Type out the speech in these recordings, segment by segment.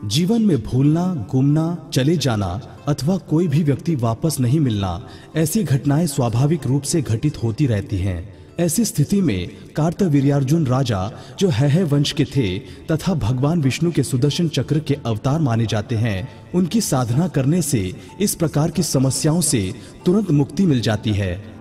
जीवन में भूलना, गुमना, चले जाना अथवा कोई भी व्यक्ति वापस नहीं मिलना, ऐसी घटनाएं स्वाभाविक रूप से घटित होती रहती हैं। ऐसी स्थिति में कार्तवीर्यार्जुन राजा, जो है वंश के थे तथा भगवान विष्णु के सुदर्शन चक्र के अवतार माने जाते हैं, उनकी साधना करने से इस प्रकार की समस्याओं से तुरंत मुक्ति मिल जाती है।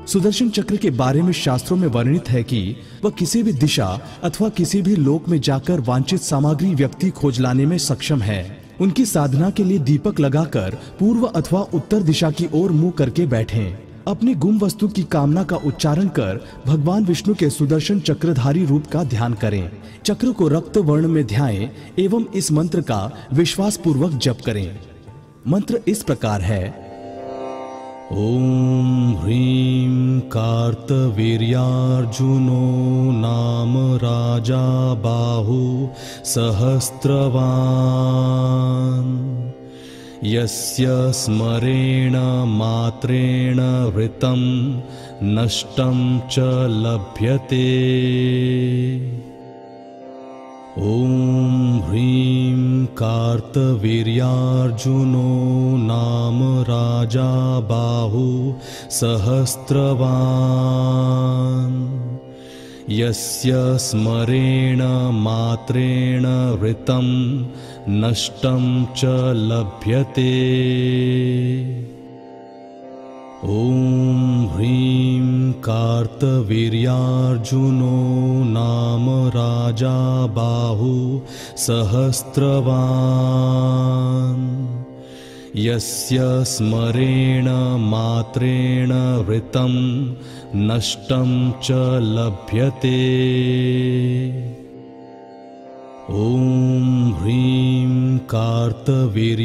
सुदर्शन चक्र के बारे में शास्त्रों में वर्णित है कि वह किसी भी दिशा अथवा किसी भी लोक में जाकर वांछित सामग्री व्यक्ति खोज लाने में सक्षम है। उनकी साधना के लिए दीपक लगाकर पूर्व अथवा उत्तर दिशा की ओर मुंह करके बैठें। अपनी गुम वस्तु की कामना का उच्चारण कर भगवान विष्णु के सुदर्शन चक्रधारी रूप का ध्यान करें। चक्र को रक्त वर्ण में ध्याएं एवं इस मंत्र का विश्वास पूर्वक जप करें। मंत्र इस प्रकार है: ओम ह्रीं कार्तवीर्यार्जुनो नाम राजा बाहु सहस्रवान् यस्य स्मरेण मात्रेण वृतं नष्टं च लभ्यते। ओम ह्रीं कार्तवीर्यार्जुनो नाम राजा बाहु सहस्रवान् यस्य स्मरेण मात्रेण वृतं नष्टं च लभ्यते। ओम ह्रीं कार्तवीर्यार्जुनो नाम राजा बाहु सहस्रवान् यस्य स्मरेण मात्रेण वृतं नष्टं च लभ्यते। ओम ह्रीं कार्तवीर्यार्जुनो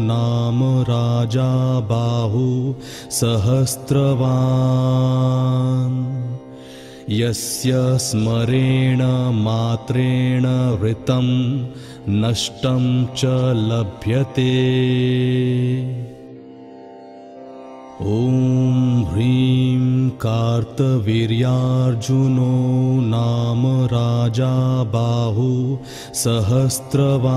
नाम राजा बाहु सहस्रवान् यस्य स्मरेण मात्रेण वृतं नष्टं च लभ्यते। ओम ह्रीं कार्तवीर्यार्जुनो नाम राजा बाहु सहस्रवान्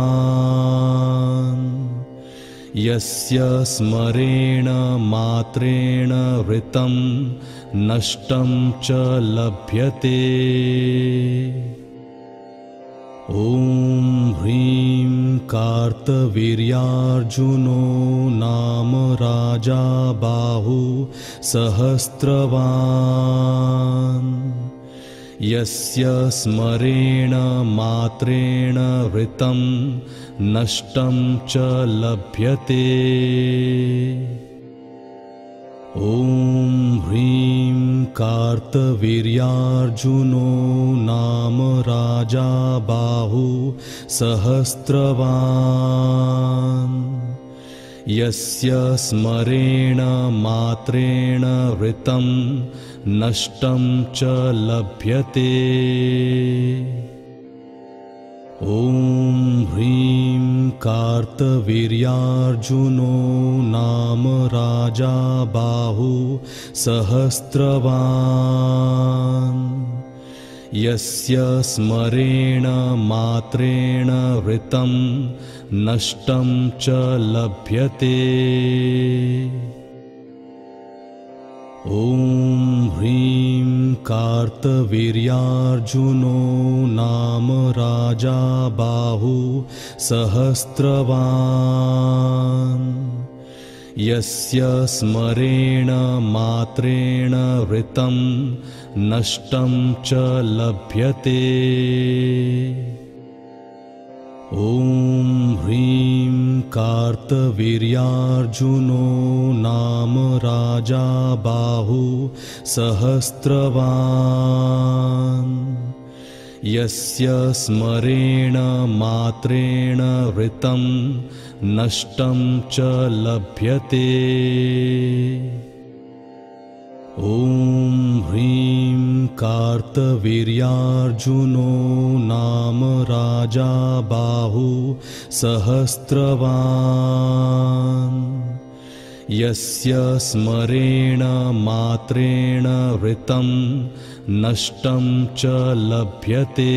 यस्य स्मरेण मात्रेण वृतं नष्टं च लभ्यते। ओम ह्रीं कार्तवीर्यार्जुनो नाम राजा बाहु सहस्रवान् यस्य स्मरेण मात्रेण वृतं नष्टं च लभ्यते। ओम ह्रीं कार्तवीर्यार्जुनो नाम राजा बाहु सहस्रवान् यस्य स्मरेण मात्रेण वृतं नष्टं च लभ्यते। ओम ह्रीं कार्तवीर्यार्जुनो नाम राजा बाहु सहस्रवान् यस्य स्मरेण मात्रेण वृतं नष्टं च लभ्यते। ओम ह्रीं कार्तवीर्यार्जुनो नाम राजा बाहु सहस्रवान् यस्य स्मरेण मात्रेण वृतं नष्टं च लभ्यते। ओम ह्रीं कार्तवीर्यार्जुनो नाम राजा बाहु सहस्रवान् यस्य स्मरेण मात्रेण वृतं नष्टं च लभ्यते। ओम ह्रीं कार्तवीर्यार्जुनो नाम राजा बाहु सहस्रवान् यस्य स्मरेण मात्रेण ऋतं नष्टं च लभ्यते।